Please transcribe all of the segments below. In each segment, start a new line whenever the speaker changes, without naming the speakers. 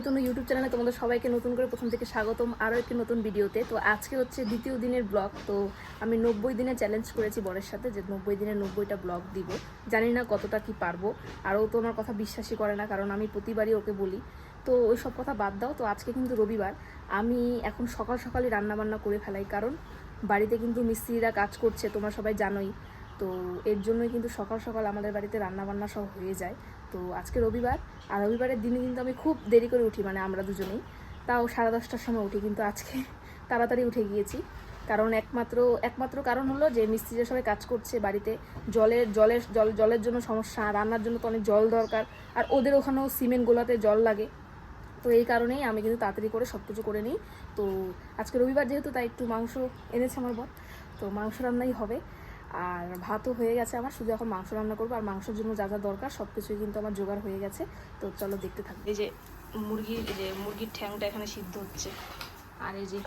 নতুন ইউটিউব চ্যানেলে তোমাদের সবাইকে নতুন করে প্রথম থেকে স্বাগতম আরও একটি নতুন ভিডিওতে। তো আজকে হচ্ছে দ্বিতীয় দিনের ব্লগ। তো আমি 90 দিনে চ্যালেঞ্জ করেছি বরের সাথে যে 90 দিনে 90টা ব্লগ দিব। জানি না কতটা কি পারবো, আর ও তো আমার কথা বিশ্বাসই করে না, কারণ আমি প্রতিবারই ওকে বলি। তো ওই সব কথা বাদ দাও। তো আজকে কিন্তু রবিবার, আমি এখন সকাল সকালই রান্নাবান্না করে ফেলাই, কারণ বাড়িতে কিন্তু মিস্ত্রিরা কাজ করছে, তোমরা সবাই জানোই। তো এর জন্যই কিন্তু সকাল সকাল আমাদের বাড়িতে রান্নাবান্না সব হয়ে যায়। তো আজকে রবিবার, আর রবিবারের দিনে কিন্তু আমি খুব দেরি করে উঠি, মানে আমরা দুজনেই, তাও 10:30টার সময় উঠি। কিন্তু আজকে তাড়াতাড়ি উঠে গিয়েছি, কারণ একমাত্র কারণ হলো যে মিস্ত্রিরা সবাই কাজ করছে বাড়িতে, জলের জন্য সমস্যা, রান্নার জন্য তো অনেক জল দরকার, আর ওদের ওখানেও সিমেন্ট গোলাতে জল লাগে। তো এই কারণেই আমি কিন্তু তাড়াতাড়ি করে সব কিছু করে নিই। তো আজকে রবিবার যেহেতু, তাই একটু মাংস এনেছে আমার বর, তো মাংস রান্নাই হবে। আর ভাতও হয়ে গেছে আমার, শুধু এখন মাংস রান্না করবো। আর মাংসের জন্য যা যা দরকার সব কিছুই কিন্তু আমার জোগাড় হয়ে গেছে। তো চলো দেখতে থাকবে। এই যে মুরগির ঠ্যাংটা এখানে সিদ্ধ হচ্ছে, আর এই যে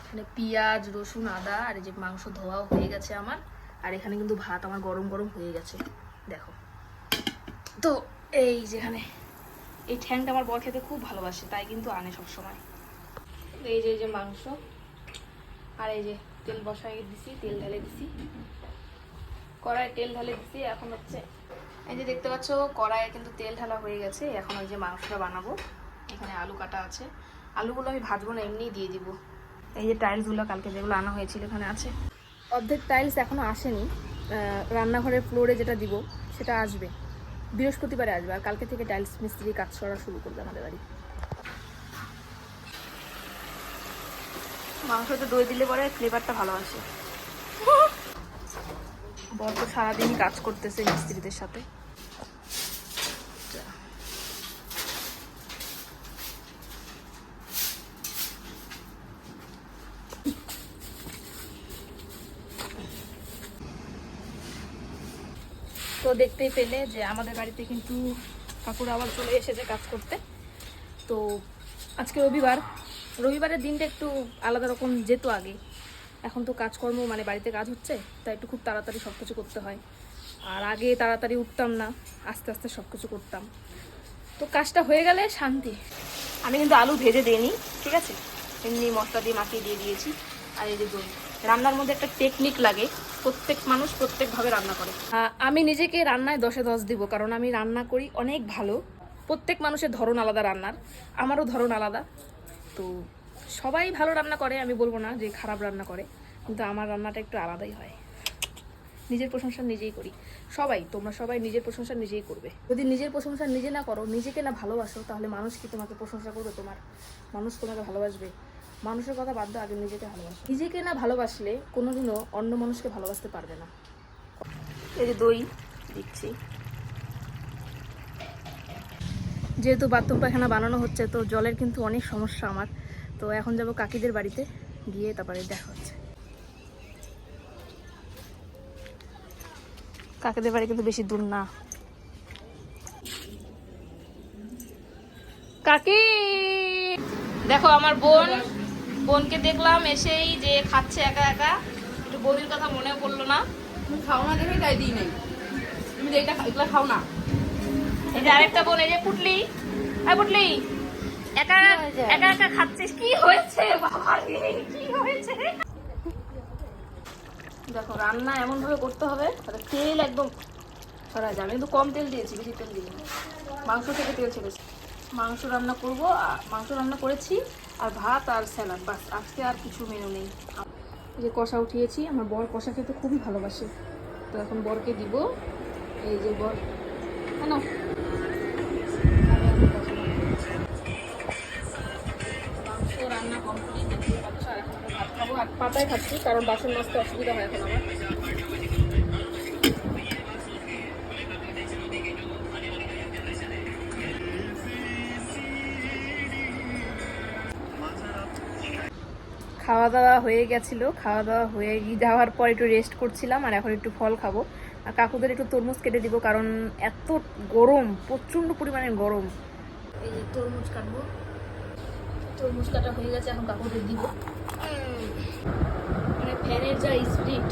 এখানে পেঁয়াজ রসুন আদা, আর এই যে মাংস ধোয়াও হয়ে গেছে আমার। আর এখানে কিন্তু ভাত আমার গরম গরম হয়ে গেছে, দেখো। তো এই যেখানে এই ঠ্যাংটা আমার বর খেতে খুব ভালোবাসে, তাই কিন্তু আনে সবসময়। এই যে মাংস, আর এই যে তেল বসাই দিছি, তেল ঢেলে দিছি, কড়াইয়ে তেল ঢালে দিছি। এখন হচ্ছে এই যে দেখতে পাচ্ছ কড়াইয়ে কিন্তু তেল ঢালা হয়ে গেছে। এখন ওই যে মাংসটা বানাবো, এখানে আলু কাটা আছে। আলুগুলো আমি ভাজবো না, এমনিই দিয়ে দিব। এই যে টাইলসগুলো কালকে যেগুলো আনা হয়েছিল এখানে আছে। অর্ধেক টাইলস এখনো আসেনি, রান্নাঘরের ফ্লোরে যেটা দিব সেটা আসবে, বৃহস্পতিবারে আসবে। আর কালকে থেকে টাইলস মিস্ত্রি কাজ করা শুরু করবে আমাদের বাড়ি। মাংসটা দই দিলে পরে ফ্লেভারটা ভালো আসে। বর তো সারাদিনই কাজ করতেছে মিস্ত্রিদের সাথে। তো দেখতেই পেলে যে আমাদের বাড়িতে কিন্তু কাকুরা আবার চলে এসেছে কাজ করতে। তো আজকে রবিবারের দিনটা একটু আলাদা রকম যেত আগে। এখন তো কাজকর্ম, মানে বাড়িতে কাজ হচ্ছে, তাই একটু খুব তাড়াতাড়ি সব কিছু করতে হয়। আর আগে তাড়াতাড়ি উঠতাম না, আস্তে আস্তে সব কিছু করতাম। তো কাজটা হয়ে গেলে শান্তি। আমি কিন্তু আলু ভেজে দিইনি, ঠিক আছে, এমনি মশলা দিয়ে মাখিয়ে দিয়ে দিয়েছি। আর এই যে দই, রান্নার মধ্যে একটা টেকনিক লাগে, প্রত্যেক মানুষ প্রত্যেকভাবে রান্না করে। আমি নিজেকে রান্নায় 10-এ 10 দিব, কারণ আমি রান্না করি অনেক ভালো। প্রত্যেক মানুষের ধরন আলাদা রান্নার, আমারও ধরন আলাদা। তো সবাই ভালো রান্না করে, আমি বলবো না যে খারাপ রান্না করে, কিন্তু আমার রান্নাটা একটু আলাদাই হয়। নিজের প্রশংসা নিজেই করি। তোমরা সবাই নিজের প্রশংসা নিজেই করবে। যদি নিজের প্রশংসা নিজে না করো, নিজেকে না ভালোবাসো, তাহলে মানুষ কি তোমাকে প্রশংসা করবে? মানুষ তোমাকে ভালোবাসবে? মানুষের কথা বাদ দাও, আগে নিজেকে ভালোবাসো। নিজেকে না ভালোবাসলে কোনোদিনও অন্য মানুষকে ভালোবাসতে পারবে না। এই যে দই দিচ্ছি, যেহেতু বাথরুম পায়খানা বানানো হচ্ছে, তো জলের কিন্তু অনেক সমস্যা আমার। তো এখন যাব কাকিদের বাড়িতে, গিয়ে তারপরে দেখা হচ্ছে। কাকিদের বাড়ি কিন্তু বেশি দূর না। কাকি দেখো, আমার বোনকে দেখলাম এসেই যে খাচ্ছে একা একা, একটু বৌদির কথা মনে পড়লো না।
তুমি খাও না দেখে তাই দিই নাই। তুমি এইটা এগুলো খাও না।
এই যে আরেকটা বোন, এই যে পুটলি, পুটলি একা একা একা খাচ্ছিস, কি হয়েছে বাবা রে, কি হয়েছে? দেখো, রান্না এমন ভাবে করতে হবে তাহলে তেল একদম ছড়া যাবে। কিন্তু কম তেল দিয়েছি, বেশি তেল দিই না, মাংস থেকে তেল ছেড়েছি। মাংস রান্না করবো, মাংস রান্না করেছি, আর ভাত আর স্যালাড, বাস। আজকে আর কিছু মেনু নেই। এই যে কষা উঠিয়েছি, আমার বর কষা খেতে খুবই ভালোবাসে, তো এখন বরকে দিব। এই যে বর, কেন মাংস রান্না কমপ্লিট, দেখতে পাচ্ছ। আর এখন আমরা ভাত খাবো, আর পাতায় খাচ্ছি, কারণ বাসন মাজতে অসুবিধা হয় এখন আমার। খাওয়া দাওয়া হয়ে গেছিলো, খাওয়া দাওয়া হয়ে যাওয়ার পর একটু রেস্ট করছিলাম, আর এখন একটু ফল খাবো। আর কাকুদের একটু তরমুজ কেটে দিব, কারণ এত গরম, প্রচণ্ড পরিমাণে গরম। এই যে তরমুজ কাটবো, তরমুজ কাটা হয়ে গেছে, এখন কাকুদের দিব। মানে ফ্যানের যা স্পিড,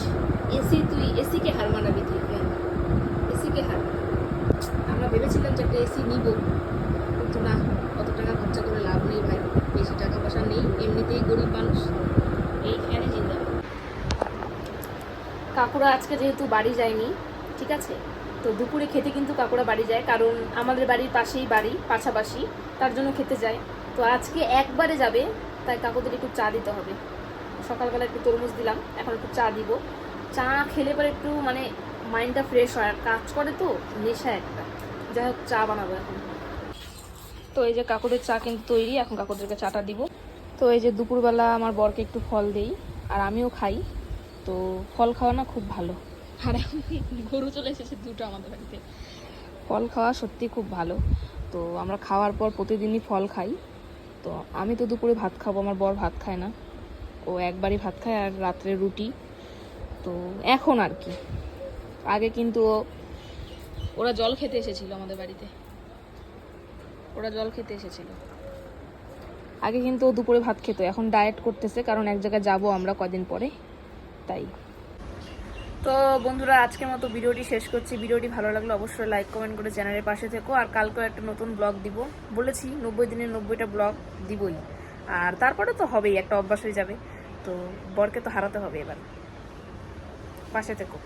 এসিকে হার মানাবি তুই, এসিকে হার। আমরা ভেবেছিলাম যে একটা এসি নিব, কিন্তু না, অত টাকা খরচা করে লাভ নেই ভাই, বেশি টাকা পয়সা নেই, এমনিতেই গরিব মানুষ, এইখানে জিন্দাবাদ। কাকুরা আজকে যেহেতু বাড়ি যায়নি, ঠিক আছে, তো দুপুরে খেতে কিন্তু কাকুরা বাড়ি যায়, কারণ আমাদের বাড়ির পাশেই বাড়ি, পাশাপাশি, তার জন্য খেতে যায়। তো আজকে একবারে যাবে, তাই কাকুদের একটু চা দিতে হবে। সকালবেলা একটু তরমুজ দিলাম, এখন একটু চা দিব। চা খেলে পরে একটু মানে মাইন্ডটা ফ্রেশ হয়, আর কাজ করে তো নেশা একটা। যাই হোক, চা বানাবো এখন। তো এই যে কাকুদের চা কিন্তু তৈরি, এখন কাকুদেরকে চাটা দিব। তো এই যে দুপুরবেলা আমার বরকে একটু ফল দেই, আর আমিও খাই। তো ফল খাওয়া না খুব ভালো। আর এখন গরু চলে এসেছে দুটো আমাদের বাড়িতে। ফল খাওয়া সত্যি খুব ভালো। তো আমরা খাওয়ার পর প্রতিদিনই ফল খাই। তো আমি তো দুপুরে ভাত খাবো, আমার বর ভাত খায় না, ও একবারই ভাত খায়, আর রাত্রে রুটি। তো এখন আর কি, আগে কিন্তু ওরা জল খেতে এসেছিল আমাদের বাড়িতে, ওরা জল খেতে এসেছিল আগে, কিন্তু ও দুপুরে ভাত খেত। এখন ডায়েট করতেছে, কারণ এক জায়গায় যাবো আমরা কদিন পরে, তাই। তো বন্ধুরা, আজকের মতো ভিডিওটি শেষ করছি। ভিডিওটি ভালো লাগলে অবশ্যই লাইক কমেন্ট করে চ্যানেলের পাশে থেকো। আর কালকেও একটা নতুন ব্লগ দিব, বলেছি 90 দিনের 90টা ব্লগ দিবই। আর তারপরে তো হবেই, একটা অভ্যাস হয়ে যাবে। তো বরকে তো হারাতে হবে, এবার পাশে থেকো।